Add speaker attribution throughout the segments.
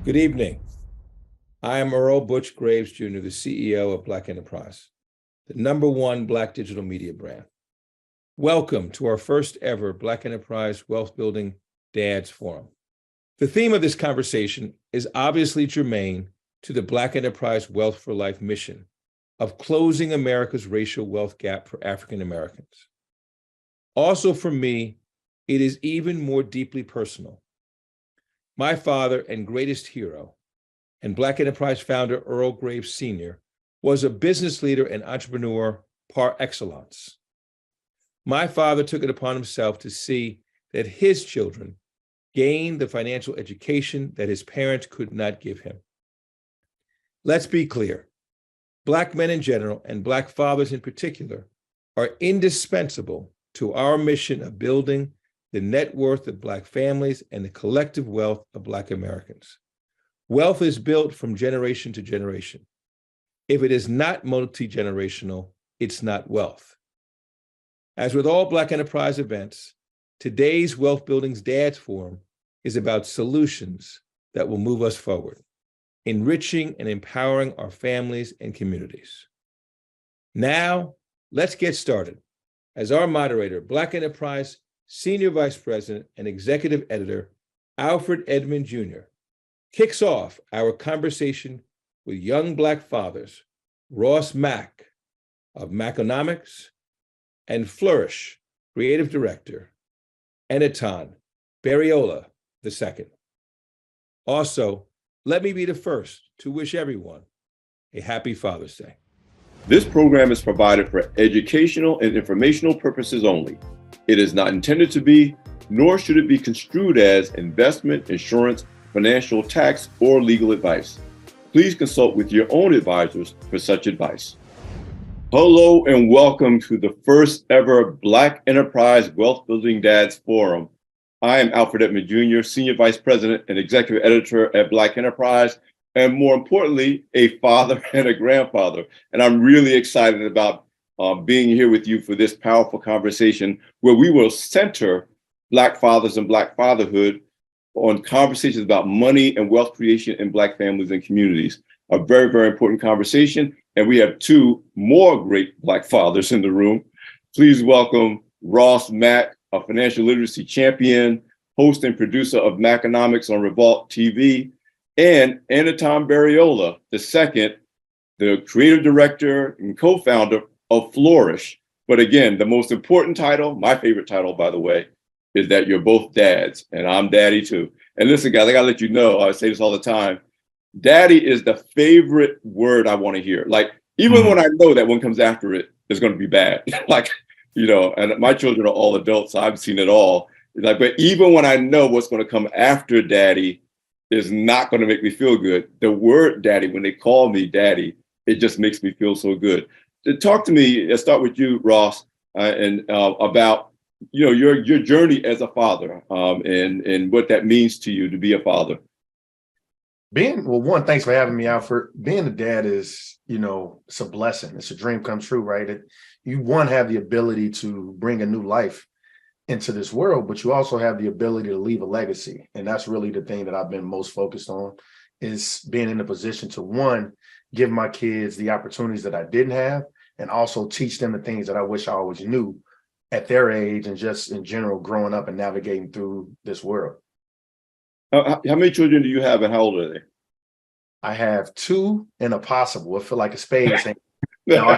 Speaker 1: Good evening. I am Earl Butch Graves, Jr., the CEO of Black Enterprise, the #1 Black digital media brand. Welcome to our first ever Black Enterprise Wealth Building Dads Forum. The theme of this conversation is obviously germane to the Black Enterprise Wealth for Life mission of closing America's racial wealth gap for African Americans. Also for me, it is even more deeply personal. My father and greatest hero, and Black Enterprise founder Earl Graves Sr., was a business leader and entrepreneur par excellence. My father took it upon himself to see that his children gained the financial education that his parents could not give him. Let's be clear. Black men in general, and Black fathers in particular, are indispensable to our mission of building the net worth of Black families and the collective wealth of Black Americans. Wealth is built from generation to generation. If it is not multi-generational, it's not wealth. As with all Black Enterprise events, today's Wealth Building's Dads Forum is about solutions that will move us forward, enriching and empowering our families and communities. Now, let's get started. As our moderator, Black Enterprise Senior Vice President and Executive Editor, Alfred Edmond Jr., kicks off our conversation with young Black fathers, Ross Mack of Mackonomics, and Flourish Creative Director, Enitan Berriola II. Also, let me be the first to wish everyone a happy Father's Day.
Speaker 2: This program is provided for educational and informational purposes only. It is not intended to be, nor should it be construed as investment, insurance, financial, tax, or legal advice. Please consult with your own advisors for such advice. Hello and welcome to the first ever Black Enterprise Wealth Building Dads Forum. I am Alfred Edmond Jr., Senior Vice President and Executive Editor at Black Enterprise, and more importantly, a father and a grandfather. And I'm really excited about being here with you for this powerful conversation where we will center Black fathers and Black fatherhood on conversations about money and wealth creation in Black families and communities. A very, very important conversation. And we have two more great Black fathers in the room. Please welcome Ross Mack, a financial literacy champion, host and producer of Mackonomics on Revolt TV, and Enitan Berriola II, the creative director and co-founder of Flourish. But again, the most important title, my favorite title, by the way, is that you're both dads, and I'm daddy too. And listen, guys, I gotta let you know, I say this all the time, daddy is the favorite word I want to hear. Like, even when I know that one comes after it is going to be bad. Like, you know, and my children are all adults, so I've seen it all. Like, but even when I know what's going to come after daddy is not going to make me feel good, the word daddy, when they call me daddy, it just makes me feel so good. Talk to me, let's start with you, Ross, and about your journey as a father, and what that means to you to be a father.
Speaker 3: One, thanks for having me, Alfred. Being a dad is, it's a blessing. It's a dream come true, right? You have the ability to bring a new life into this world, but you also have the ability to leave a legacy. And that's really the thing that I've been most focused on, is being in a position to, one, give my kids the opportunities that I didn't have, and also teach them the things that I wish I always knew at their age and just in general growing up and navigating through this world.
Speaker 2: How many children do you have and how old are they?
Speaker 3: I have two and a possible. I feel like a spade. No,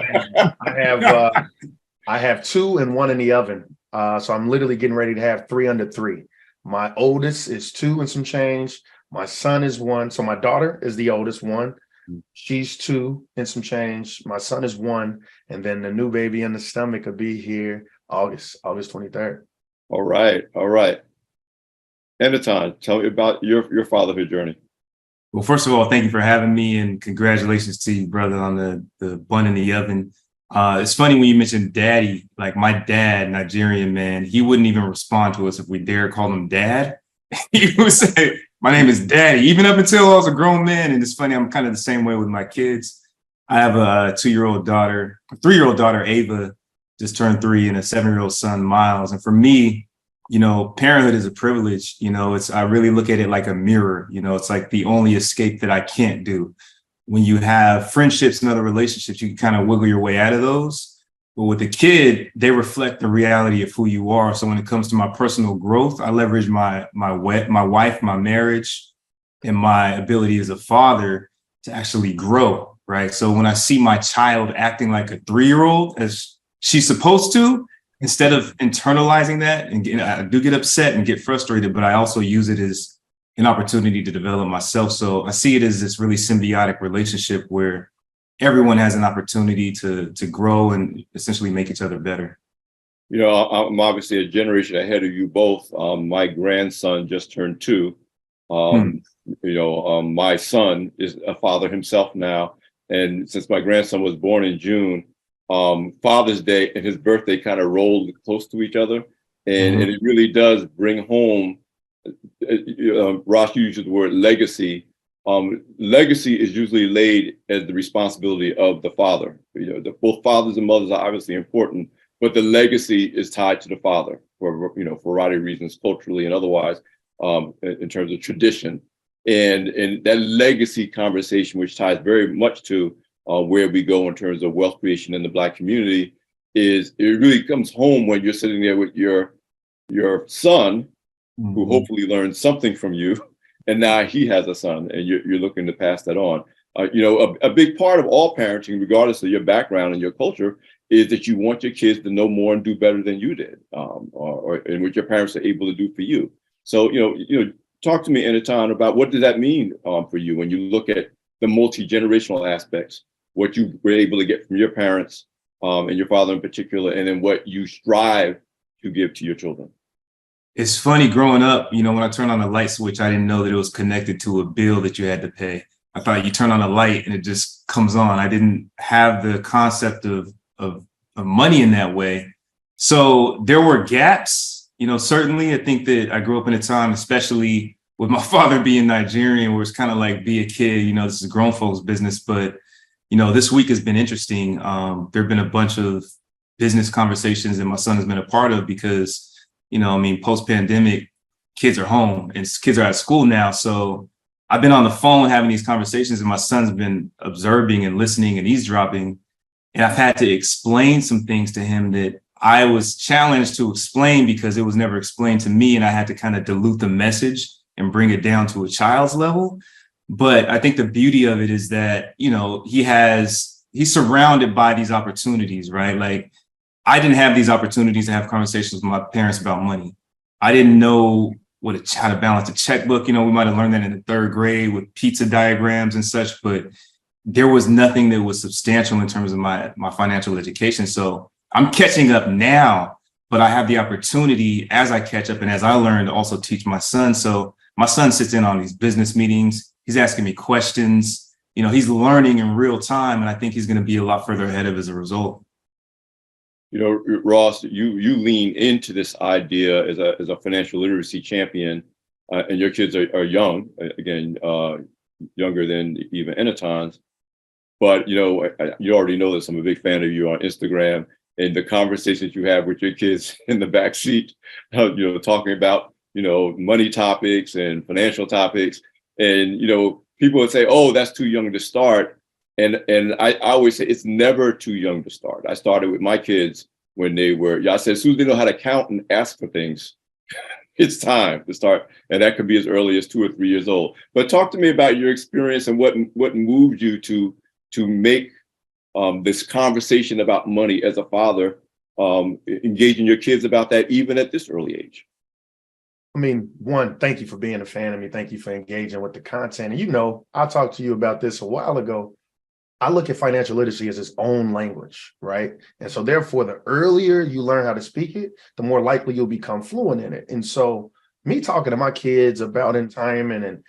Speaker 3: I have two and one in the oven. So I'm literally getting ready to have 3 under 3. My oldest is 2 and some change. My son is 1. So my daughter is the oldest one. She's 2 and some change. My son is 1. And then the new baby in the stomach will be here August 23rd. All right.
Speaker 2: Enitan, tell me about your fatherhood journey.
Speaker 4: Well, first of all, thank you for having me, and congratulations to you, brother, on the bun in the oven. It's funny when you mentioned daddy. Like, my dad, Nigerian man, he wouldn't even respond to us if we dare call him dad. He would say, my name is Daddy, even up until I was a grown man. And it's funny, I'm kind of the same way with my kids. I have a 3-year-old daughter, Ava, just turned 3, and a 7-year-old son, Miles. And for me, parenthood is a privilege. I really look at it like a mirror. It's like the only escape that I can't do. When you have friendships and other relationships, you can kind of wiggle your way out of those. But with a kid, they reflect the reality of who you are. So when it comes to my personal growth, I leverage my wife, my marriage, and my ability as a father to actually grow, right? So when I see my child acting like a 3-year-old as she's supposed to, instead of internalizing that, and I do get upset and get frustrated, but I also use it as an opportunity to develop myself. So I see it as this really symbiotic relationship where everyone has an opportunity to grow and essentially make each other better.
Speaker 2: I'm obviously a generation ahead of you both. My grandson just turned 2. My son is a father himself now. And since my grandson was born in June, Father's Day and his birthday kind of rolled close to each other. And it really does bring home, Ross used the word legacy. Legacy is usually laid as the responsibility of the father. Both fathers and mothers are obviously important, but the legacy is tied to the father for a variety of reasons, culturally and otherwise, in terms of tradition. And that legacy conversation, which ties very much to where we go in terms of wealth creation in the Black community, it really comes home when you're sitting there with your son, who hopefully learned something from you, and now he has a son, and you're looking to pass that on. A big part of all parenting, regardless of your background and your culture, is that you want your kids to know more and do better than you did, and what your parents are able to do for you. So, talk to me, Anatan, about what does that mean for you when you look at the multi-generational aspects, what you were able to get from your parents and your father in particular, and then what you strive to give to your children.
Speaker 4: It's funny, growing up, when I turned on the light switch, I didn't know that it was connected to a bill that you had to pay. I thought you turn on a light and it just comes on. I didn't have the concept of money in that way. So there were gaps, certainly. I think that I grew up in a time, especially with my father being Nigerian, where it's kind of like be a kid, this is grown folks business. But, this week has been interesting. There have been a bunch of business conversations that my son has been a part of because, post-pandemic, kids are home and kids are at school now. So I've been on the phone having these conversations, and my son's been observing and listening and eavesdropping. And I've had to explain some things to him that I was challenged to explain because it was never explained to me. And I had to kind of dilute the message and bring it down to a child's level. But I think the beauty of it is that, he's surrounded by these opportunities, right? Like, I didn't have these opportunities to have conversations with my parents about money. I didn't know how to balance a checkbook. We might have learned that in the 3rd grade with pizza diagrams and such, but there was nothing that was substantial in terms of my financial education. So I'm catching up now, but I have the opportunity as I catch up and as I learn to also teach my son. So my son sits in on these business meetings. He's asking me questions. He's learning in real time, and I think he's going to be a lot further ahead of as a result.
Speaker 2: Ross, you lean into this idea as a financial literacy champion, and your kids are young, again, younger than even Anaton's. But, you already know this. I'm a big fan of you on Instagram and the conversations you have with your kids in the backseat, talking about, money topics and financial topics. And, people would say, oh, that's too young to start. And I always say it's never too young to start. I started with my kids when I said, as soon as they know how to count and ask for things, it's time to start. And that could be as early as 2 or 3 years old. But talk to me about your experience and what moved you to make this conversation about money as a father, engaging your kids about that even at this early age.
Speaker 3: One, thank you for being a fan of me. Thank you for engaging with the content. And I talked to you about this a while ago. I look at financial literacy as its own language, right? And so therefore, the earlier you learn how to speak it, the more likely you'll become fluent in it. And so me talking to my kids about entitlement and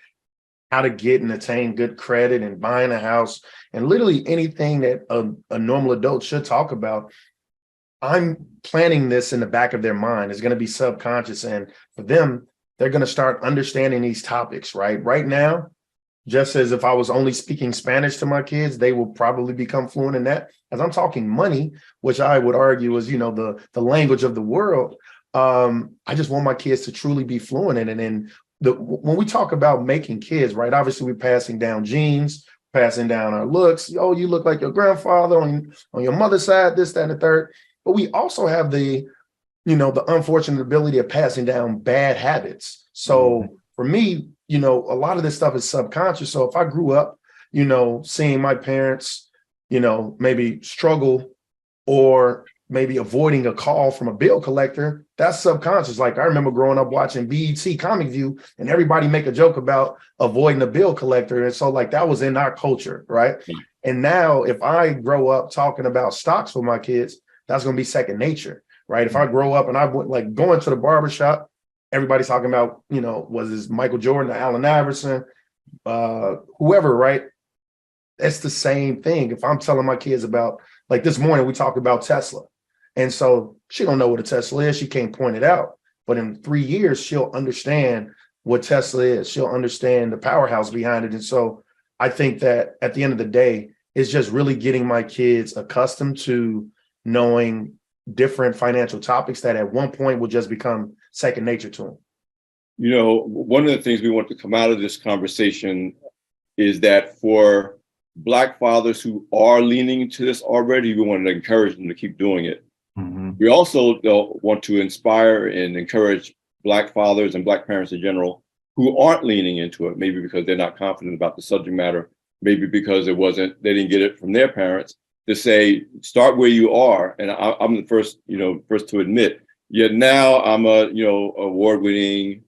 Speaker 3: how to get and attain good credit and buying a house and literally anything that a normal adult should talk about, I'm planting this in the back of their mind. It's going to be subconscious. And for them, they're going to start understanding these topics, right? Right now, just as if I was only speaking Spanish to my kids, they will probably become fluent in that. As I'm talking money, which I would argue is, the language of the world, I just want my kids to truly be fluent in it. And when we talk about making kids, right, obviously we're passing down genes, passing down our looks. Oh, you look like your grandfather on your mother's side, this, that, and the third. But we also have the unfortunate ability of passing down bad habits. So for me, a lot of this stuff is subconscious. So if I grew up, seeing my parents, maybe struggle or maybe avoiding a call from a bill collector, that's subconscious. Like I remember growing up watching BET Comic View and everybody make a joke about avoiding a bill collector. And so like that was in our culture, right? And now if I grow up talking about stocks for my kids, that's going to be second nature, right? If I grow up and I went like going to the barbershop, everybody's talking about, was this Michael Jordan or Allen Iverson, whoever, right? It's the same thing. If I'm telling my kids about, like this morning, we talked about Tesla. And so she don't know what a Tesla is. She can't point it out. But in 3 years, she'll understand what Tesla is. She'll understand the powerhouse behind it. And so I think that at the end of the day, it's just really getting my kids accustomed to knowing different financial topics that at one point will just become second nature to them.
Speaker 2: One of the things we want to come out of this conversation is that for Black fathers who are leaning into this already, we want to encourage them to keep doing it. We also want to inspire and encourage Black fathers and Black parents in general who aren't leaning into it, maybe because they're not confident about the subject matter, maybe because they didn't get it from their parents, to say, start where you are. And I'm the first to admit, yet now I'm a, award-winning,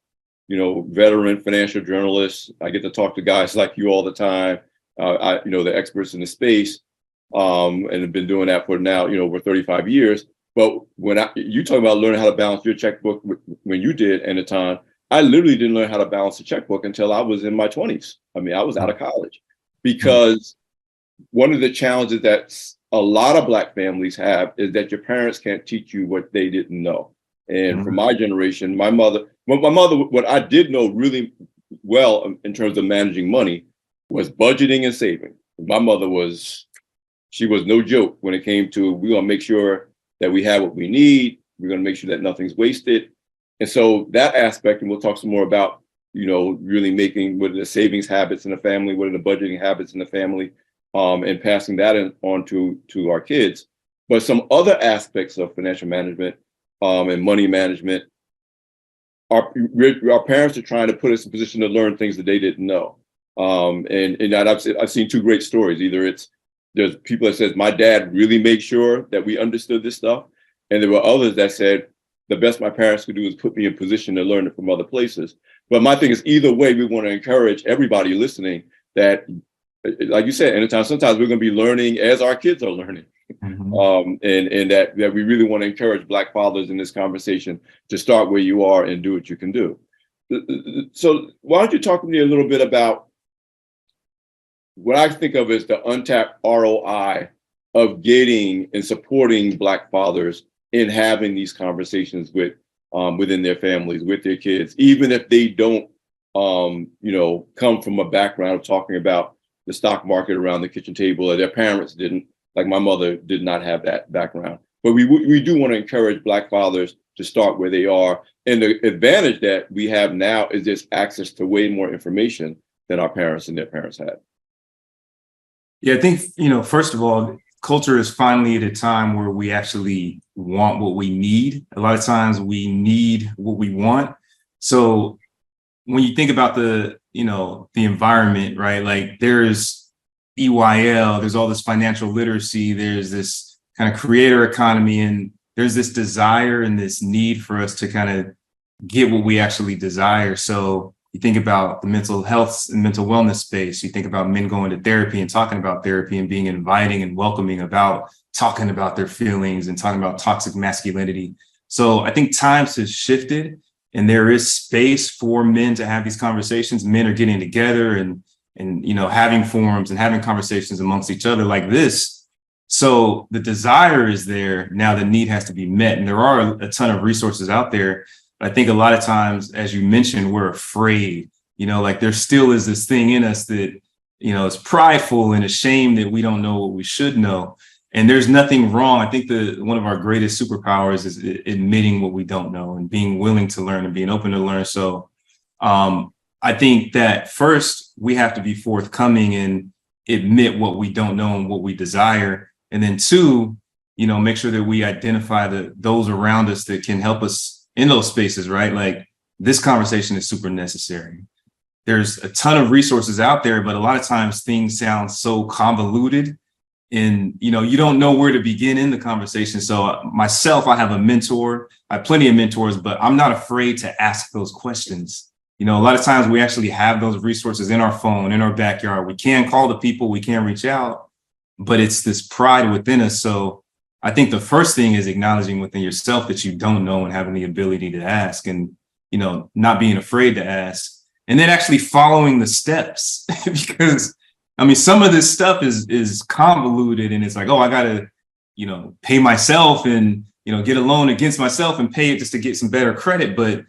Speaker 2: veteran financial journalist. I get to talk to guys like you all the time. The experts in the space, and have been doing that for now, over 35 years. But when you talk about learning how to balance your checkbook when you did, Anton, I literally didn't learn how to balance a checkbook until I was in my 20s. I mean, I was out of college, because one of the challenges that a lot of Black families have is that your parents can't teach you what they didn't know. And for my generation, my mother, what I did know really well in terms of managing money was budgeting and saving. My mother she was no joke when it came to, we're gonna make sure that we have what we need. We're gonna make sure that nothing's wasted. And so that aspect, and we'll talk some more about, really making what are the savings habits in the family, what are the budgeting habits in the family, and passing that on to our kids. But some other aspects of financial management and money management, our parents are trying to put us in a position to learn things that they didn't know. And I've seen two great stories. Either there's people that says, my dad really made sure that we understood this stuff. And there were others that said, the best my parents could do is put me in position to learn it from other places. But my thing is, either way, we want to encourage everybody listening that, like you said, anytime, sometimes we're going to be learning as our kids are learning. And that we really want to encourage Black fathers in this conversation to start where you are and do what you can do. So why don't you talk to me a little bit about what I think of as the untapped ROI of getting and supporting Black fathers in having these conversations within their families, with their kids, even if they don't, come from a background of talking about the stock market around the kitchen table, or their parents didn't. Like my mother did not have that background. But we do want to encourage Black fathers to start where they are. And the advantage that we have now is there's access to way more information than our parents and their parents had.
Speaker 4: Yeah, I think, first of all, culture is finally at a time where we actually want what we need. A lot of times we need what we want. So when you think about the environment, right, like there's EYL, there's all this financial literacy, there's this kind of creator economy, and there's this desire and this need for us to kind of get what we actually desire. So you think about the mental health and mental wellness space, you think about men going to therapy and talking about therapy and being inviting and welcoming about talking about their feelings and talking about toxic masculinity. So I think times have shifted and there is space for men to have these conversations. Men are getting together and having forums and having conversations amongst each other like this. So the desire is there. Now the need has to be met. And there are a ton of resources out there. But I think a lot of times, as you mentioned, we're afraid, like there still is this thing in us that, is prideful and ashamed that we don't know what we should know. And there's nothing wrong. I think one of our greatest superpowers is admitting what we don't know and being willing to learn and being open to learn. So I think that first we have to be forthcoming and admit what we don't know and what we desire. And then two, make sure that we identify those around us that can help us in those spaces, right? Like this conversation is super necessary. There's a ton of resources out there, but a lot of times things sound so convoluted and, you don't know where to begin in the conversation. So myself, I have a mentor, I have plenty of mentors, but I'm not afraid to ask those questions. A lot of times we actually have those resources in our phone, in our backyard. We can call the people, we can reach out, but it's this pride within us. So I think the first thing is acknowledging within yourself that you don't know and having the ability to ask and, not being afraid to ask. And then actually following the steps because some of this stuff is convoluted and it's like, oh, I got to, pay myself and, get a loan against myself and pay it just to get some better credit. But,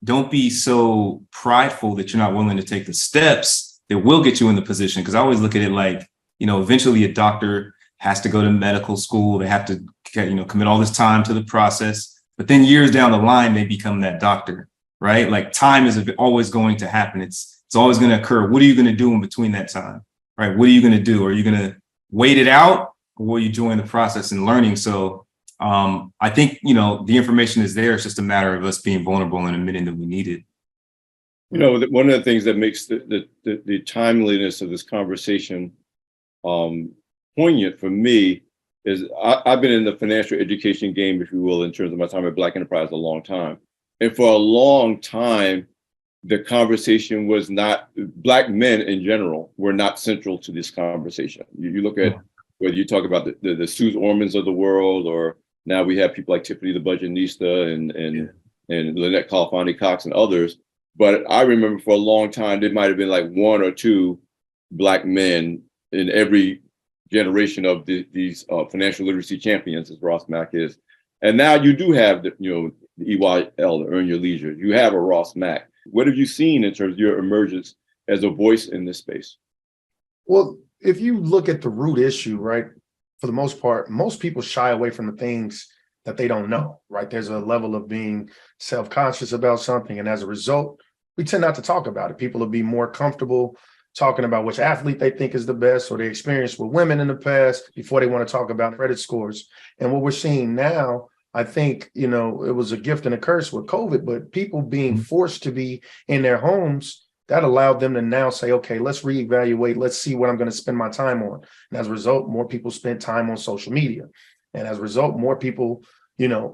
Speaker 4: don't be so prideful that you're not willing to take the steps that will get you in the position. Because I always look at it like, eventually a doctor has to go to medical school. They have to, commit all this time to the process. But then years down the line, they become that doctor, right? Like time is always going to happen. It's always going to occur. What are you going to do in between that time, right? What are you going to do? Are you going to wait it out or will you join the process and learning? So I think, the information is there. It's just a matter of us being vulnerable and admitting that we need it.
Speaker 2: One of the things that makes the timeliness of this conversation poignant for me is I've been in the financial education game, if you will, in terms of my time at Black Enterprise a long time. And for a long time, the conversation was not, Black men in general were not central to this conversation. You look at whether you talk about the Suze Ormans of the world, or now we have people like Tiffany the Budgetnista and Lynette Califani Cox and others. But I remember for a long time, there might have been like one or two Black men in every generation of these financial literacy champions, as Ross Mack is. And now you do have the EYL, the Earn Your Leisure. You have a Ross Mack. What have you seen in terms of your emergence as a voice in this space?
Speaker 3: Well, if you look at the root issue, right, for the most part, most people shy away from the things that they don't know, right? There's a level of being self-conscious about something. And as a result, we tend not to talk about it. People will be more comfortable talking about which athlete they think is the best or their experience with women in the past before they want to talk about credit scores. And what we're seeing now, I think, it was a gift and a curse with COVID, but people being forced to be in their homes, that allowed them to now say, okay, let's reevaluate. Let's see what I'm going to spend my time on. And as a result, more people spent time on social media. And as a result, more people,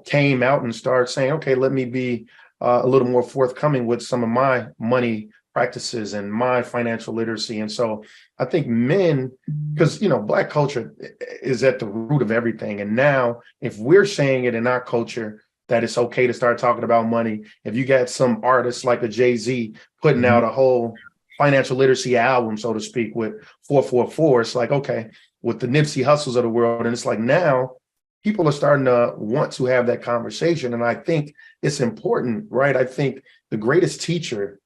Speaker 3: came out and started saying, okay, let me be a little more forthcoming with some of my money practices and my financial literacy. And so I think men, because, Black culture is at the root of everything. And now if we're saying it in our culture, that it's okay to start talking about money. If you got some artists like a Jay-Z putting out a whole financial literacy album, so to speak, with 444, it's like, okay, with the Nipsey Hussles of the world. And it's like now people are starting to want to have that conversation. And I think it's important, right? I think the greatest teacher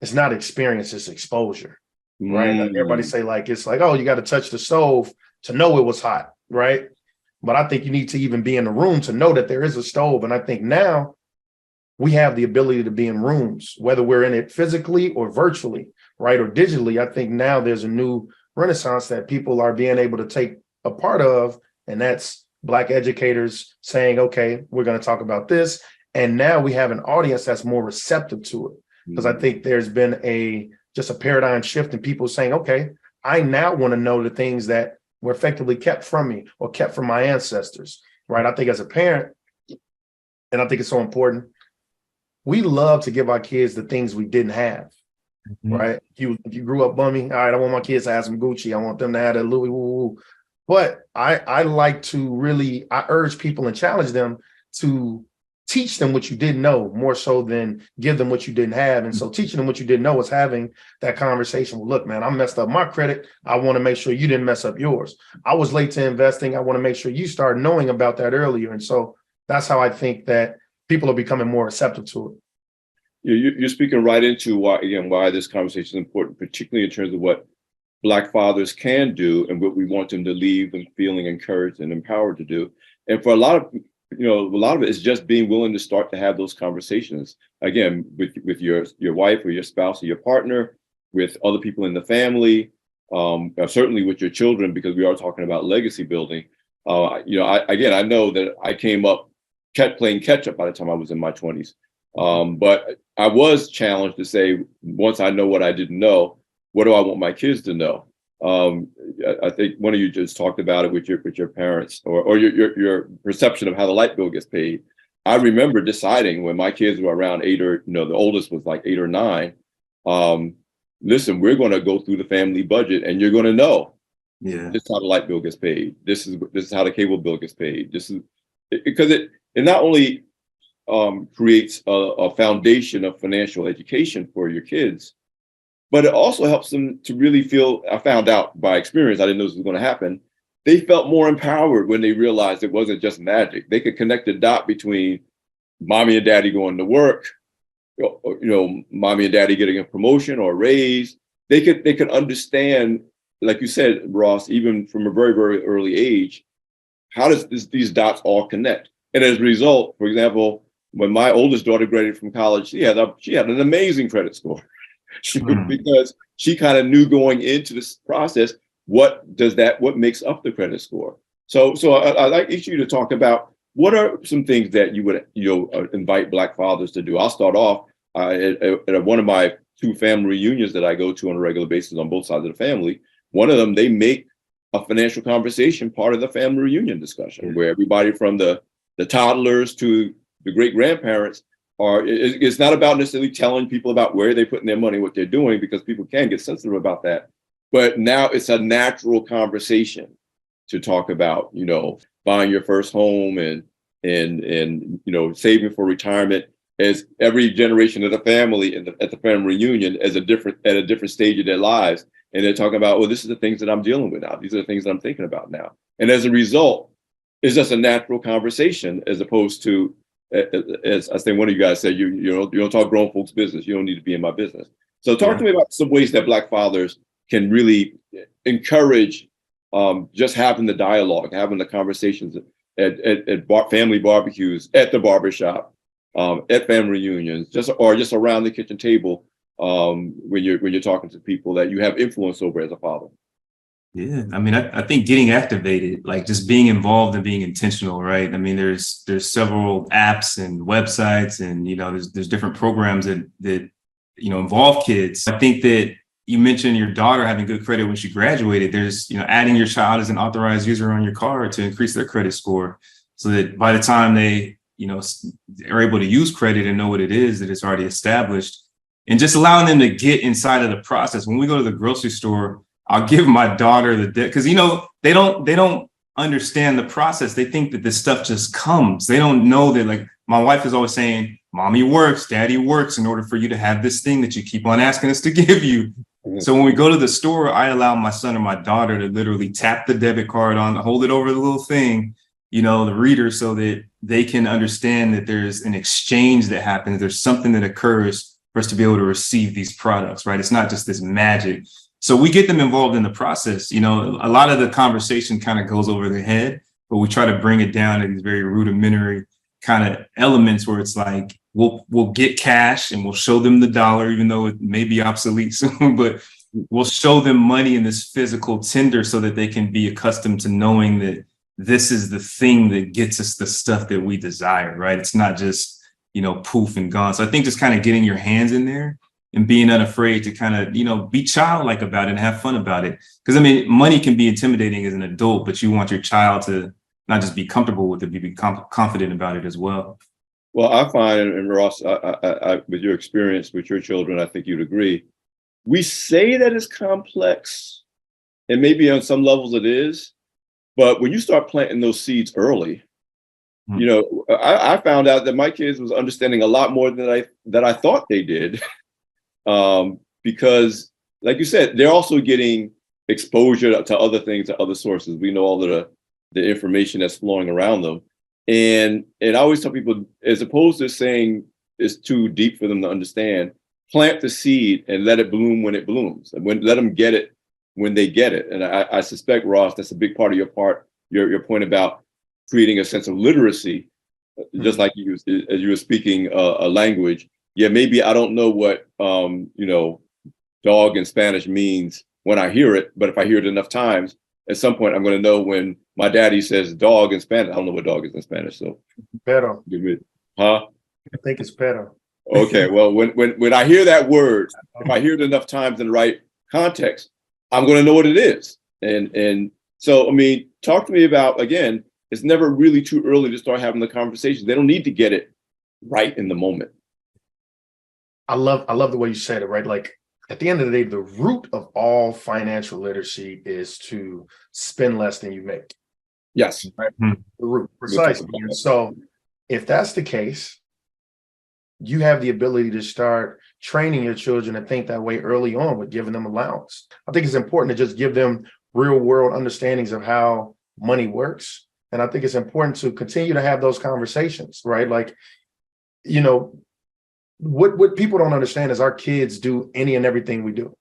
Speaker 3: is not experience, it's exposure, right? Like everybody say like, it's like, oh, you got to touch the stove to know it was hot, right? But I think you need to even be in the room to know that there is a stove. And I think now we have the ability to be in rooms, whether we're in it physically or virtually, right? Or digitally. I think now there's a new renaissance that people are being able to take a part of. And that's Black educators saying, okay, we're going to talk about this. And now we have an audience that's more receptive to it. Because I think there's been just a paradigm shift in people saying, okay, I now want to know the things that were effectively kept from me or kept from my ancestors, right? I think as a parent, and I think it's so important, we love to give our kids the things we didn't have, right? If you grew up bummy, all right, I want my kids to have some Gucci. I want them to have that Louis Woo. But I like to I urge people and challenge them to teach them what you didn't know more so than give them what you didn't have. And so teaching them what you didn't know is having that conversation. Well, look, man, I messed up my credit. I want to make sure you didn't mess up yours. I was late to investing. I want to make sure you start knowing about that earlier. And so that's how I think that people are becoming more receptive to it.
Speaker 2: You're speaking right into why this conversation is important, particularly in terms of what Black fathers can do and what we want them to leave them feeling encouraged and empowered to do. And for a lot of it is just being willing to start to have those conversations again with your wife or your spouse or your partner, with other people in the family, certainly with your children, because we are talking about legacy building. I know that I came up playing catch up by the time I was in my 20s. But I was challenged to say, once I know what I didn't know, what do I want my kids to know? I think one of you just talked about it with your parents or your perception of how the light bill gets paid. I remember deciding when my kids were around 8 or, the oldest was like 8 or 9. Listen, we're going to go through the family budget and you're going to know.
Speaker 4: Yeah.
Speaker 2: This is how the light bill gets paid. This is how the cable bill gets paid. This is because it not only creates a foundation of financial education for your kids, but it also helps them to really feel, I found out by experience, I didn't know this was going to happen. They felt more empowered when they realized it wasn't just magic. They could connect the dot between mommy and daddy going to work, mommy and daddy getting a promotion or a raise. They could understand, like you said, Ross, even from a very, very early age, how does these dots all connect? And as a result, for example, when my oldest daughter graduated from college, she had an amazing credit score because she kind of knew going into this process, what makes up the credit score. So I'd like each of you to talk about what are some things that you would invite Black fathers to do. I'll start off at one of my 2 family reunions that I go to on a regular basis on both sides of the family. One of them, they make a financial conversation part of the family reunion discussion, where everybody from the toddlers to the great grandparents it's not about necessarily telling people about where they're putting their money, what they're doing, because people can get sensitive about that. But now it's a natural conversation to talk about, buying your first home and saving for retirement, as every generation of the family at the family reunion at a different stage of their lives. And they're talking about, well, this is the things that I'm dealing with now. These are the things that I'm thinking about now. And as a result, it's just a natural conversation, as opposed to, as I think one of you guys said, you don't talk grown folks business. You don't need to be in my business. So talk to me about some ways that Black fathers can really encourage just having the dialogue, having the conversations at family barbecues, at the barbershop, at family reunions, just around the kitchen table, when you're talking to people that you have influence over as a father.
Speaker 4: Yeah, I mean, I think getting activated, like just being involved and being intentional, right? I mean, there's several apps and websites, and there's different programs that involve kids. I think that you mentioned your daughter having good credit when she graduated. There's adding your child as an authorized user on your card to increase their credit score, so that by the time they are able to use credit and know what it is, that it's already established, and just allowing them to get inside of the process. When we go to the grocery store, I'll give my daughter the debt, because they don't understand the process. They think that this stuff just comes. They don't know that, like my wife is always saying, mommy works, daddy works in order for you to have this thing that you keep on asking us to give you. So when we go to the store, I allow my son or my daughter to literally tap the debit card on, hold it over the little thing, the reader, so that they can understand that there's an exchange that happens. There's something that occurs for us to be able to receive these products, right? It's not just this magic. So we get them involved in the process. A lot of the conversation kind of goes over their head, but we try to bring it down to these very rudimentary kind of elements where it's like, we'll get cash and we'll show them the dollar, even though it may be obsolete soon, but we'll show them money in this physical tender so that they can be accustomed to knowing that this is the thing that gets us the stuff that we desire, right? It's not just, poof and gone. So I think just kind of getting your hands in there and being unafraid to kind of, be childlike about it and have fun about it. Because, money can be intimidating as an adult, but you want your child to not just be comfortable with it, but be confident about it as well.
Speaker 2: Well, I find, and Ross, I, with your experience with your children, I think you'd agree, we say that it's complex, and maybe on some levels it is, but when you start planting those seeds early, I found out that my kids was understanding a lot more than I thought they did. Because, like you said, they're also getting exposure to other things, to other sources. We know all of the information that's flowing around them. And I always tell people, as opposed to saying it's too deep for them to understand, plant the seed and let it bloom when it blooms. And let them get it when they get it. And I suspect, Ross, that's a big part of your point about creating a sense of literacy, just like you, as you were speaking a language. Yeah, maybe I don't know what, dog in Spanish means when I hear it, but if I hear it enough times, at some point I'm going to know when my daddy says dog in Spanish. I don't know what dog is in Spanish, so.
Speaker 3: Perro.
Speaker 2: Huh?
Speaker 3: I think it's perro.
Speaker 2: Okay, well, when I hear that word, if I hear it enough times in the right context, I'm going to know what it is. And so, I mean, talk to me about, again, it's never really too early to start having the conversation. They don't need to get it right in the moment.
Speaker 3: I love the way you said it, right? Like, at the end of the day, the root of all financial literacy is to spend less than you make.
Speaker 2: Yes.
Speaker 3: Right? The root, precisely. And so if that's the case, you have the ability to start training your children to think that way early on with giving them allowance. I think it's important to just give them real world understandings of how money works. And I think it's important to continue to have those conversations, right? Like, what people don't understand is our kids do any and everything we do.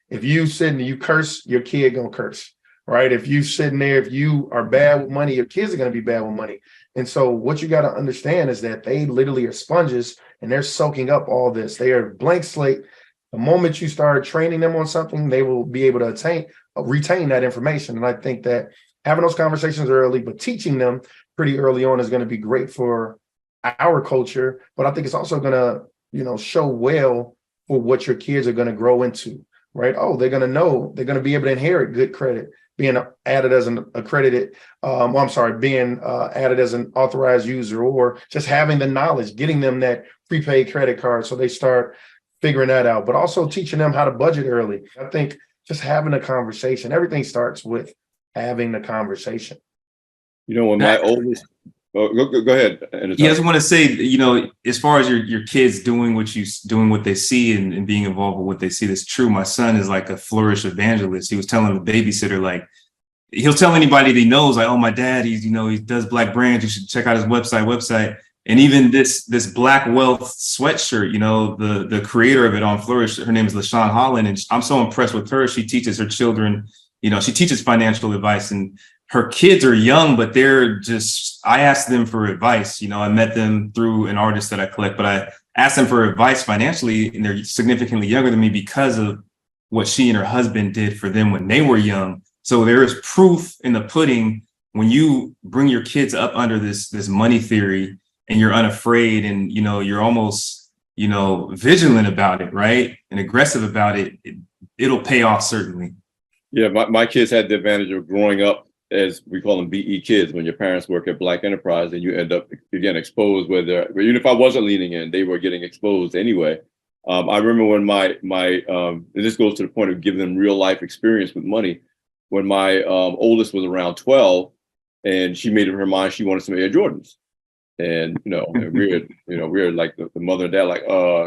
Speaker 3: If you sit and you curse, your kid gonna curse, right? If you sitting there, if you are bad with money, your kids are gonna be bad with money. And so what you got to understand is that they literally are sponges and they're soaking up all this. They are blank slate. The moment you start training them on something, they will be able to retain that information. And I think that having those conversations early, but teaching them pretty early on is going to be great for our culture. But I think it's also going to, show well for what your kids are going to grow into, right? Oh, they're going to know, they're going to be able to inherit good credit, being added as an accredited, being added as an authorized user, or just having the knowledge, getting them that prepaid credit card so they start figuring that out, but also teaching them how to budget early. I think just having a conversation, everything starts with having the conversation.
Speaker 2: When my oldest, go ahead.
Speaker 4: Yeah, I just want to say, as far as your kids doing what they see and being involved with what they see, that's true. My son is like a Flourish evangelist. He was telling the babysitter, like, he'll tell anybody that he knows, like, oh, my dad, he does Black brands. You should check out his website. And even this Black Wealth sweatshirt, the creator of it on Flourish, her name is LaShawn Holland. And I'm so impressed with her. She teaches her children, she teaches financial advice, and her kids are young, but I asked them for advice. I met them through an artist that I collect, but I asked them for advice financially, and they're significantly younger than me because of what she and her husband did for them when they were young. So there is proof in the pudding when you bring your kids up under this money theory and you're unafraid and, you're almost, vigilant about it, right? And aggressive about it, it'll pay off certainly.
Speaker 2: Yeah, my kids had the advantage of growing up, as we call them, BE kids, when your parents work at Black Enterprise and you end up, again, exposed, even if I wasn't leaning in, they were getting exposed anyway. I remember when and this goes to the point of giving them real life experience with money. When my oldest was around 12 and she made up her mind she wanted some Air Jordans. And, we're like the mother and dad, like,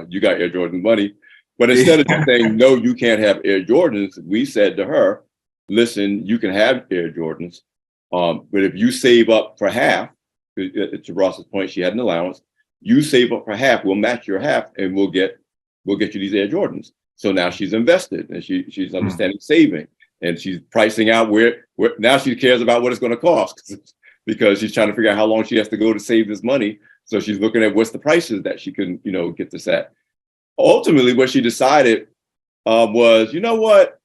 Speaker 2: you got Air Jordan money. But instead of just saying, no, you can't have Air Jordans, we said to her, listen, you can have Air Jordans, but if you save up for half, to Ross's point, she had an allowance, you save up for half, we'll match your half and we'll get you these Air Jordans. So now she's invested and she's understanding saving, and she's pricing out where now she cares about what it's going to cost because she's trying to figure out how long she has to go to save this money. So she's looking at what's the prices that she can, get this at. Ultimately, what she decided was, you know what?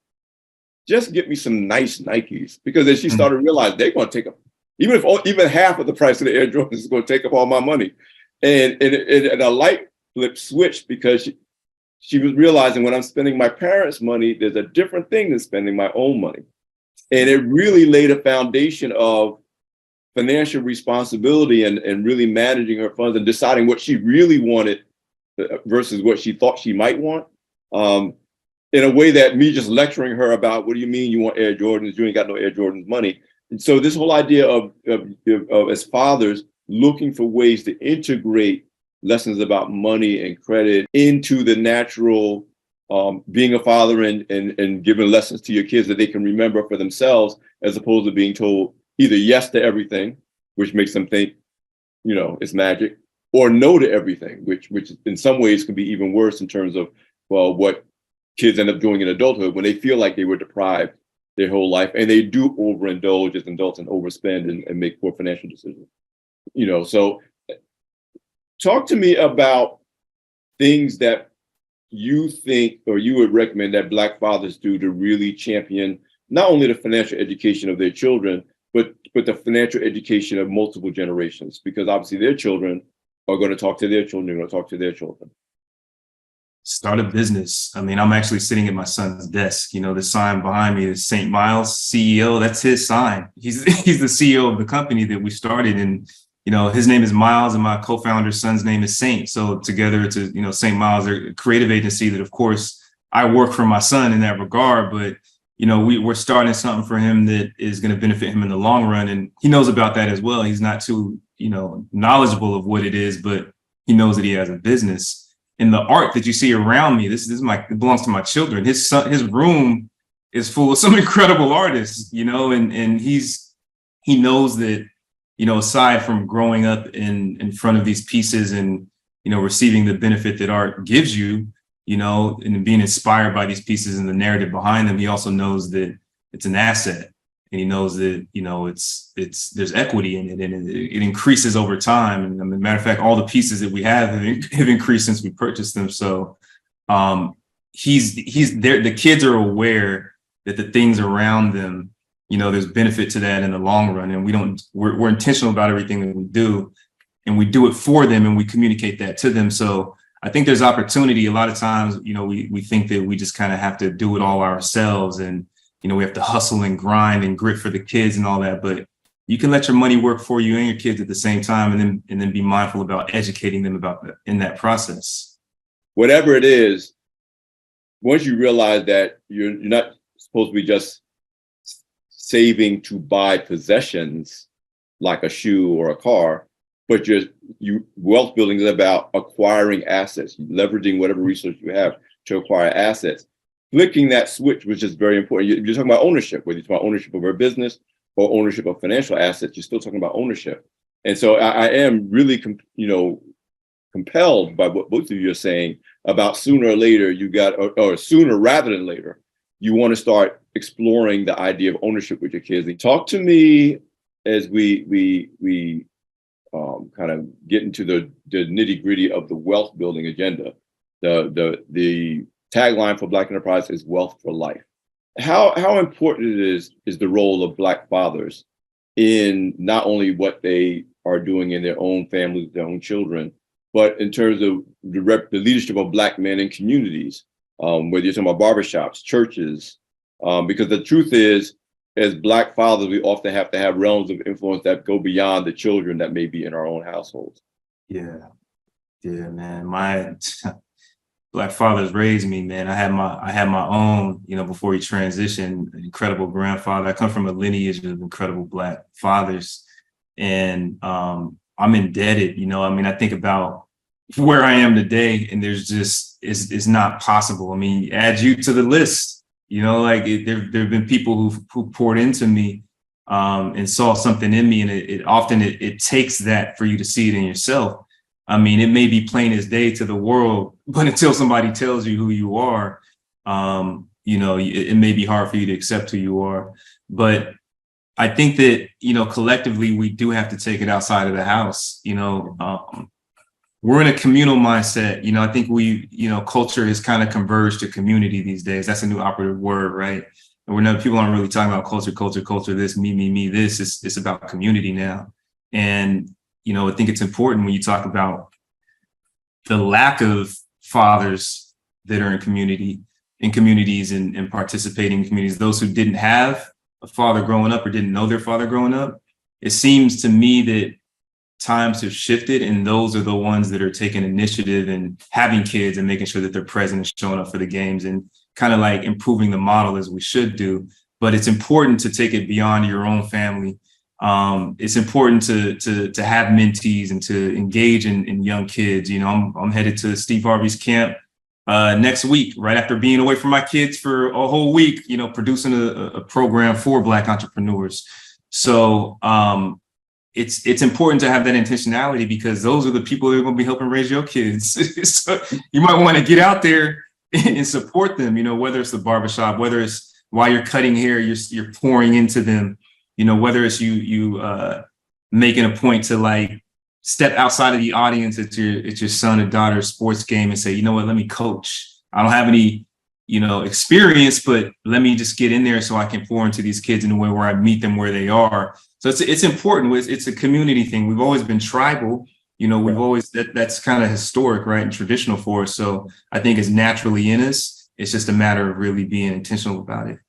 Speaker 2: Just get me some nice Nikes, because then she started realizing they're going to take up, even half of the price of the Air Jordans is going to take up all my money. And a light flip switched, because she was realizing when I'm spending my parents' money, there's a different thing than spending my own money. And it really laid a foundation of financial responsibility and really managing her funds and deciding what she really wanted versus what she thought she might want. In a way that me just lecturing her about, what do you mean you want Air Jordans? You ain't got no Air Jordans money. And so this whole idea of as fathers looking for ways to integrate lessons about money and credit into the natural being a father and giving lessons to your kids that they can remember for themselves, as opposed to being told either yes to everything, which makes them think, it's magic, or no to everything, which in some ways can be even worse in terms of, well, what kids end up doing in adulthood when they feel like they were deprived their whole life, and they do overindulge as adults and overspend and make poor financial decisions. So talk to me about things that you think or you would recommend that Black fathers do to really champion not only the financial education of their children, but the financial education of multiple generations, because obviously their children are going to talk to their children, they're going to talk to their children.
Speaker 4: Start a business. I mean, I'm actually sitting at my son's desk. The sign behind me is St. Miles, CEO. That's his sign. He's the CEO of the company that we started. And, his name is Miles and my co-founder's son's name is Saint. So together it's St. Miles, a creative agency that, of course, I work for my son in that regard. But, we're starting something for him that is going to benefit him in the long run. And he knows about that as well. He's not too, knowledgeable of what it is, but he knows that he has a business. And the art that you see around me, it belongs to my children. His room is full of some incredible artists, and he knows that, aside from growing up in front of these pieces and, receiving the benefit that art gives you, and being inspired by these pieces and the narrative behind them, he also knows that it's an asset. And he knows that, there's equity in it, and it increases over time. And as a matter of fact, all the pieces that we have increased since we purchased them. So he's there. The kids are aware that the things around them, there's benefit to that in the long run. And we're intentional about everything that we do, and we do it for them, and we communicate that to them. So I think there's opportunity. A lot of times, we think that we just kind of have to do it all ourselves, and we have to hustle and grind and grit for the kids and all that, but you can let your money work for you and your kids at the same time, and then be mindful about educating them about that in that process.
Speaker 2: Whatever it is, once you realize that you're not supposed to be just saving to buy possessions like a shoe or a car, but wealth building is about acquiring assets, leveraging whatever resource you have to acquire assets. Flicking that switch, which is very important. You're talking about ownership, whether you're talking about ownership of a business or ownership of financial assets, you're still talking about ownership. And so I am really, compelled by what both of you are saying about sooner or later or sooner rather than later, you want to start exploring the idea of ownership with your kids. Talk to me as we kind of get into the nitty gritty of the wealth building agenda. The tagline for Black Enterprise is wealth for life. How important it is the role of Black fathers in not only what they are doing in their own families, their own children, but in terms of the leadership of Black men in communities, whether you're talking about barbershops, churches, because the truth is, as Black fathers, we often have to have realms of influence that go beyond the children that may be in our own households.
Speaker 4: Yeah, man. My Black fathers raised me, man. I had my own, before he transitioned, an incredible grandfather. I come from a lineage of incredible Black fathers, and I'm indebted. I think about where I am today, and there's just it's not possible. Add you to the list. There have been people who poured into me and saw something in me, and it often takes that for you to see it in yourself. It may be plain as day to the world, but until somebody tells you who you are, it may be hard for you to accept who you are. But I think that, collectively, we do have to take it outside of the house. We're in a communal mindset. I think culture has kind of converged to community these days. That's a new operative word, right? And people aren't really talking about culture, this, me, this. It's about community now. And I think it's important when you talk about the lack of fathers that are in communities and participating in communities, those who didn't have a father growing up or didn't know their father growing up. It seems to me that times have shifted, and those are the ones that are taking initiative and having kids and making sure that they're present and showing up for the games and kind of like improving the model as we should do. But it's important to take it beyond your own family. It's important to have mentees and to engage in young kids. I'm headed to Steve Harvey's camp next week, right after being away from my kids for a whole week, producing a program for Black entrepreneurs. So it's important to have that intentionality, because those are the people that are going to be helping raise your kids. So you might want to get out there and support them, whether it's the barbershop, whether it's while you're cutting hair, you're pouring into them, whether it's you making a point to like step outside of the audience at your son or daughter's sports game and say, you know what, let me coach. I don't have any, experience, but let me just get in there so I can pour into these kids in a way where I meet them where they are. So it's important. It's a community thing. We've always been tribal. We've always, that's kind of historic, right? And traditional for us. So I think it's naturally in us. It's just a matter of really being intentional about it.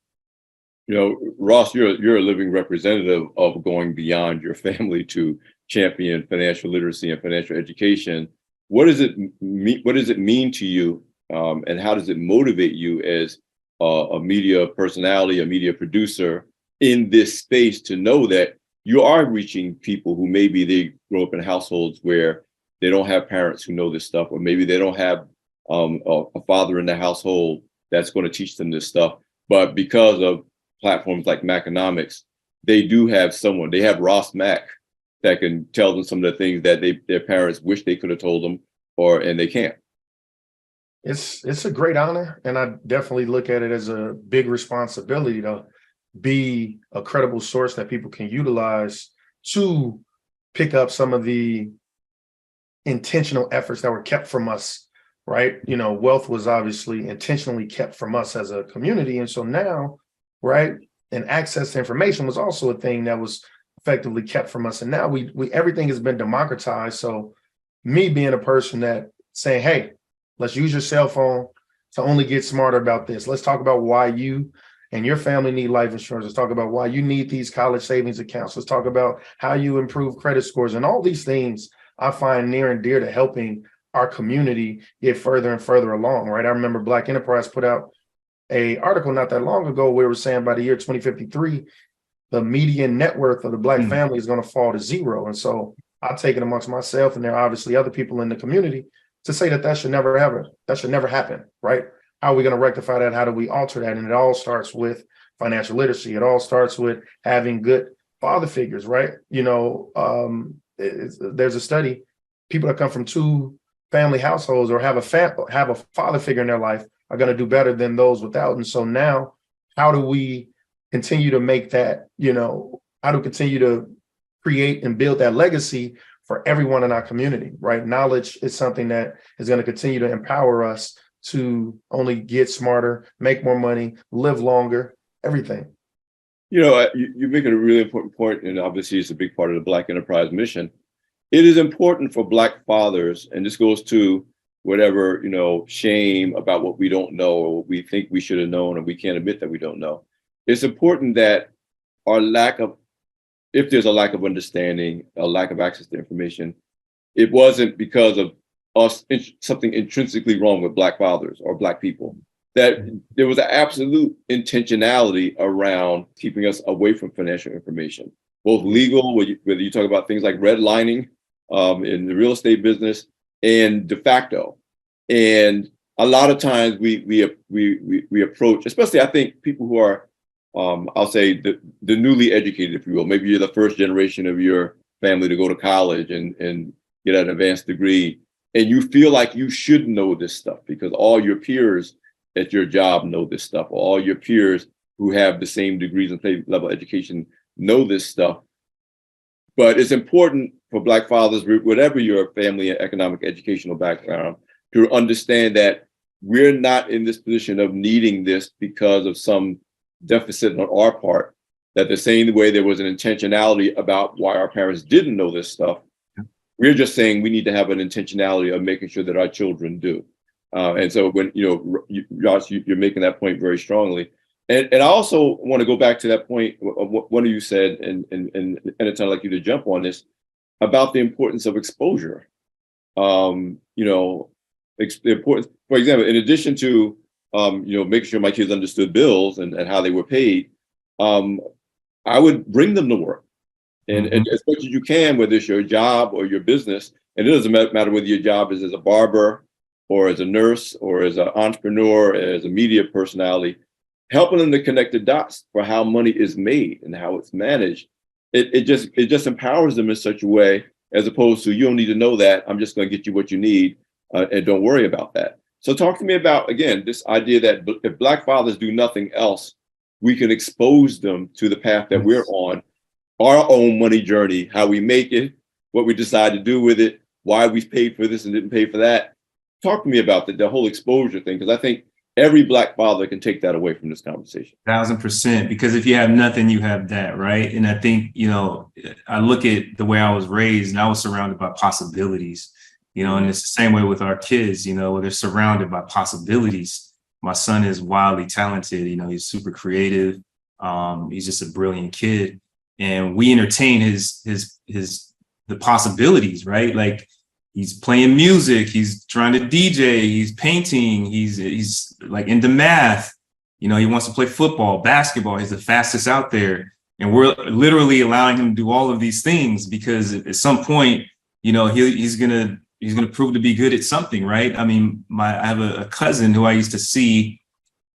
Speaker 2: Ross, you're a living representative of going beyond your family to champion financial literacy and financial education. What does it mean to you? And how does it motivate you as a media personality, a media producer in this space to know that you are reaching people who maybe they grow up in households where they don't have parents who know this stuff, or maybe they don't have a father in the household that's going to teach them this stuff. But because of platforms like Maconomics, they do have someone, they have Ross Mac that can tell them some of the things that their parents wish they could have told them, and they can't.
Speaker 3: It's a great honor, and I definitely look at it as a big responsibility to be a credible source that people can utilize to pick up some of the intentional efforts that were kept from us, right? Wealth was obviously intentionally kept from us as a community. And so now, right, and access to information was also a thing that was effectively kept from us. And now we everything has been democratized. So me being a person that saying, hey, let's use your cell phone to only get smarter about this. Let's talk about why you and your family need life insurance. Let's talk about why you need these college savings accounts. Let's talk about how you improve credit scores, and all these things I find near and dear to helping our community get further and further along, right? I remember Black Enterprise put out an article not that long ago where it was saying by the year 2053, the median net worth of the Black family is going to fall to zero. And so I take it amongst myself, and there are obviously other people in the community, to say that should never happen, right? How are we going to rectify that? How do we alter that? And it all starts with financial literacy. It all starts with having good father figures, right? There's a study, people that come from two family households or have a father figure in their life are going to do better than those without. And so now, how do we continue to make that, how do we continue to create and build that legacy for everyone in our community, right? Knowledge is something that is going to continue to empower us to only get smarter, make more money, live longer, everything.
Speaker 2: You're making a really important point, and obviously it's a big part of the Black Enterprise mission. It is important for Black fathers, and this goes to whatever, shame about what we don't know or what we think we should have known, and we can't admit that we don't know. It's important that if there's a lack of understanding, a lack of access to information, it wasn't because of us, something intrinsically wrong with Black fathers or Black people, that there was an absolute intentionality around keeping us away from financial information, both legal, whether you talk about things like redlining in the real estate business, and de facto. And a lot of times we approach, especially I think people who are, I'll say the newly educated, if you will, maybe you're the first generation of your family to go to college and get an advanced degree, and you feel like you should know this stuff because all your peers at your job know this stuff, or all your peers who have the same degrees and same level of education know this stuff. But it's important for Black fathers, whatever your family and economic educational background, to understand that we're not in this position of needing this because of some deficit on our part, that the same way there was an intentionality about why our parents didn't know this stuff, we're just saying we need to have an intentionality of making sure that our children do. And so when, Josh, you're making that point very strongly. And I also want to go back to that point, what one of you said, and it's not like you to jump on this, about the importance of exposure. The importance, for example, in addition to, making sure my kids understood bills and how they were paid, I would bring them to work. And as much as you can, whether it's your job or your business, and it doesn't matter whether your job is as a barber or as a nurse or as an entrepreneur, as a media personality, helping them to connect the dots for how money is made and how it's managed. It just empowers them in such a way, as opposed to, you don't need to know that, I'm just going to get you what you need, and don't worry about that. So talk to me about, again, this idea that if Black fathers do nothing else, we can expose them to the path that we're on, our own money journey, how we make it, what we decide to do with it, why we paid for this and didn't pay for that. Talk to me about the whole exposure thing, because I think every Black father can take that away from this conversation.
Speaker 4: 1000%, because if you have nothing, you have that, right? And I think, I look at the way I was raised and I was surrounded by possibilities, and it's the same way with our kids, they're surrounded by possibilities. My son is wildly talented, he's super creative. He's just a brilliant kid. And we entertain the possibilities, right? Like, he's playing music, he's trying to DJ, he's painting, he's like into math, he wants to play football, basketball, he's the fastest out there. And we're literally allowing him to do all of these things because at some point, he's gonna prove to be good at something, right? I mean, I have a cousin who I used to see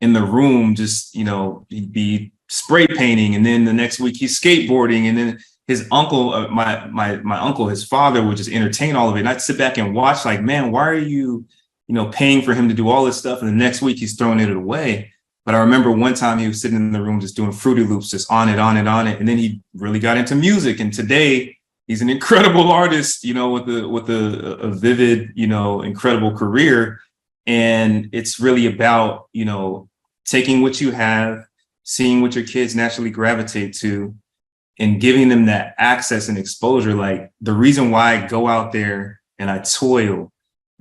Speaker 4: in the room, just, he'd be spray painting, and then the next week he's skateboarding, and then his uncle, my uncle, his father would just entertain all of it. And I'd sit back and watch, like, man, why are you, paying for him to do all this stuff? And the next week he's throwing it away. But I remember one time he was sitting in the room just doing Fruity Loops, just on it, on it, on it. And then he really got into music. And today he's an incredible artist, with a vivid, incredible career. And it's really about, taking what you have, seeing what your kids naturally gravitate to, and giving them that access and exposure. Like, the reason why I go out there and I toil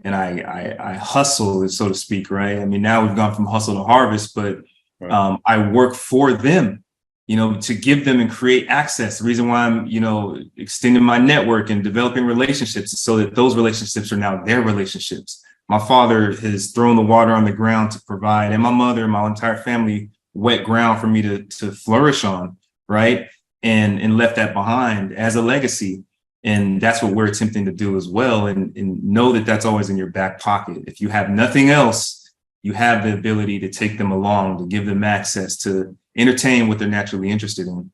Speaker 4: and I hustle, so to speak, right? I mean, now we've gone from hustle to harvest, but I work for them, to give them and create access. The reason why I'm, extending my network and developing relationships is so that those relationships are now their relationships. My father has thrown the water on the ground to provide, and my mother and my entire family wet ground for me to flourish on, right? And left that behind as a legacy. And that's what we're attempting to do as well. And know that that's always in your back pocket. If you have nothing else, you have the ability to take them along, to give them access to entertain what they're naturally interested in.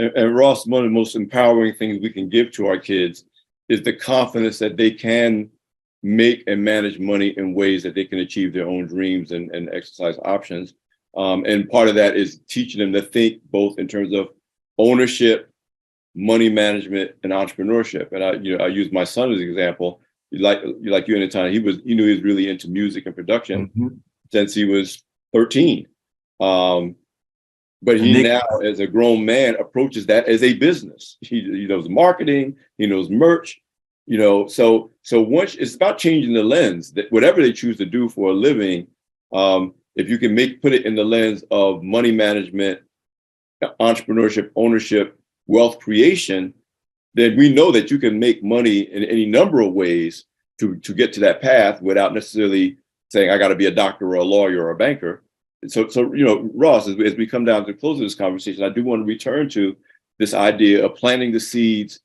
Speaker 2: And Ross, one of the most empowering things we can give to our kids is the confidence that they can make and manage money in ways that they can achieve their own dreams and exercise options. And part of that is teaching them to think both in terms of ownership, money management, and entrepreneurship. And I use my son as an example. Like you in the time, he knew he was really into music and production since he was 13. But he now, as a grown man, approaches that as a business. He knows marketing, he knows merch, so once it's about changing the lens, that whatever they choose to do for a living, if you can put it in the lens of money management, entrepreneurship, ownership, wealth creation, then we know that you can make money in any number of ways to get to that path without necessarily saying, I got to be a doctor or a lawyer or a banker. So Ross, as we come down to the close of this conversation, I do want to return to this idea of planting the seeds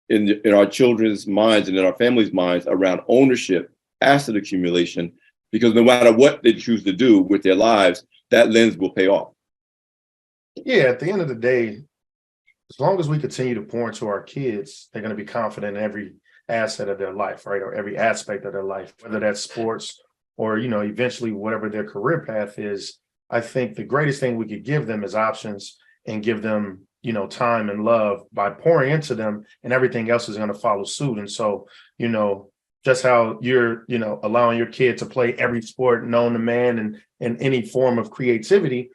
Speaker 2: in our children's minds and in our families' minds around ownership, asset accumulation, because no matter what they choose to do with their lives, that lens will pay off.
Speaker 3: Yeah, at the end of the day, as long as we continue to pour into our kids, they're going to be confident in every asset of their life, right? Or every aspect of their life, whether that's sports or, eventually whatever their career path is. I think the greatest thing we could give them is options, and give them, time and love by pouring into them, and everything else is going to follow suit. And so, just how you're, allowing your kid to play every sport known to man and any form of creativity,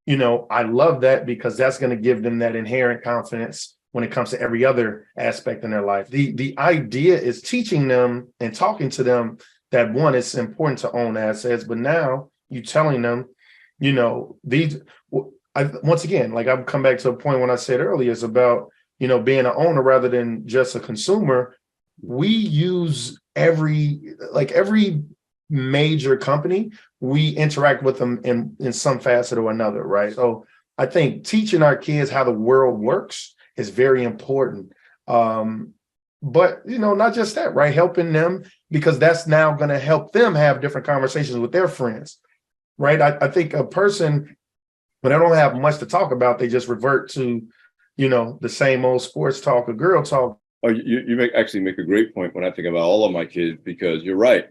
Speaker 3: I love that, because that's going to give them that inherent confidence when it comes to every other aspect in their life. The idea is teaching them and talking to them that, one, it's important to own assets, but now you telling them, once again, like I've come back to a point when I said earlier, it's about, being an owner rather than just a consumer. We use every major company, we interact with them in some facet or another, right? So I think teaching our kids how the world works is very important. But, not just that, right? Helping them, because that's now going to help them have different conversations with their friends, right? I think a person, when they don't have much to talk about, they just revert to, the same old sports talk or girl talk.
Speaker 2: Oh, you make a great point when I think about all of my kids, because you're right.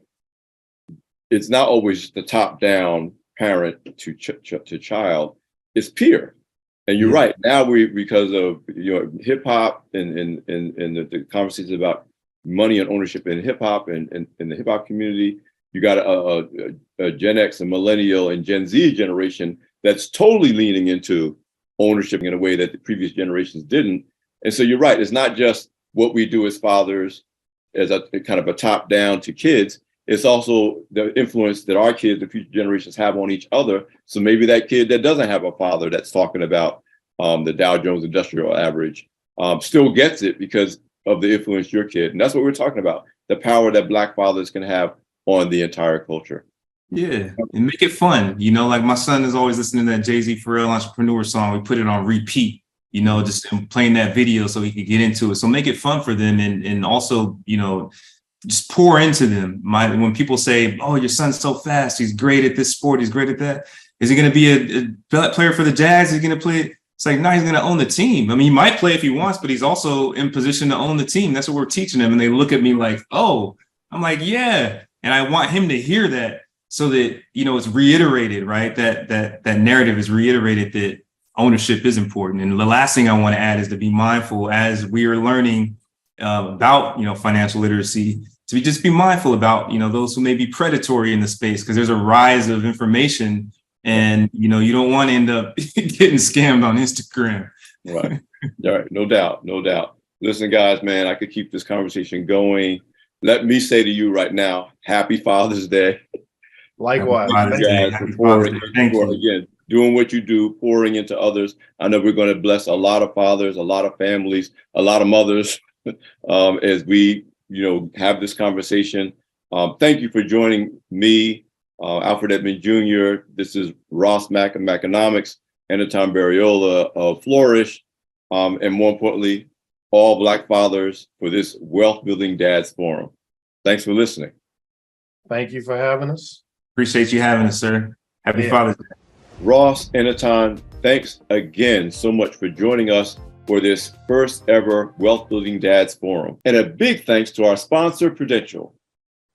Speaker 2: It's not always the top-down parent to child. it's peer. And you're right. Now because of hip hop and the conversations about money and ownership in hip hop and in the hip hop community, you got a Gen X, a millennial, and Gen Z generation that's totally leaning into ownership in a way that the previous generations didn't. And so you're right. It's not just what we do as fathers as a kind of a top down to kids. It's also the influence that our kids, the future generations, have on each other. So maybe that kid that doesn't have a father that's talking about the Dow Jones Industrial Average still gets it because of the influence your kid. And that's what we're talking about, the power that Black fathers can have on the entire culture.
Speaker 4: Yeah, and make it fun. Like my son is always listening to that Jay-Z Pharrell Entrepreneur song. We put it on repeat, just playing that video so he could get into it. So make it fun for them and also, just pour into them. When people say, oh, your son's so fast, he's great at this sport, he's great at that. Is he going to be a player for the Jags? Is he going to play? It's like, no, he's going to own the team. I mean, he might play if he wants, but he's also in position to own the team. That's what we're teaching them. And they look at me like, oh, I'm like, yeah. And I want him to hear that so that, it's reiterated, right? That narrative is reiterated that ownership is important. And the last thing I want to add is to be mindful as we are learning about, financial literacy, to just be mindful about, those who may be predatory in the space, because there's a rise of information and, you don't want to end up getting scammed on Instagram.
Speaker 2: Right. All right. No doubt. No doubt. Listen, guys, man, I could keep this conversation going. Let me say to you right now, happy Father's Day.
Speaker 3: Likewise.
Speaker 2: Thank you guys for again, doing what you do, pouring into others. I know we're going to bless a lot of fathers, a lot of families, a lot of mothers as we, have this conversation. Thank you for joining me, Alfred Edmond Jr. This is Ross Mack of Macconomics, Anton Barriola of Flourish, and more importantly, all Black fathers for this Wealth Building Dads Forum. Thanks for listening.
Speaker 3: Thank you for having us.
Speaker 4: Appreciate you having us, sir. Happy Father's Day.
Speaker 2: Ross and Anton, thanks again so much for joining us for this first ever Wealth Building Dads Forum. And a big thanks to our sponsor, Prudential.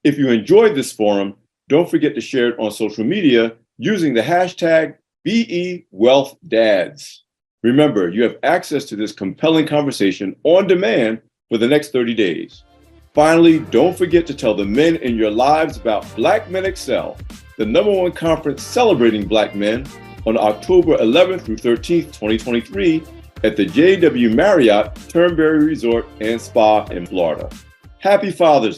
Speaker 2: If you enjoyed this forum, don't forget to share it on social media using the hashtag BeWealthDads. Remember, you have access to this compelling conversation on demand for the next 30 days. Finally, don't forget to tell the men in your lives about Black Men Excel, the #1 conference celebrating Black men on October 11th through 13th, 2023 at the JW Marriott Turnberry Resort and Spa in Florida. Happy Father's Day.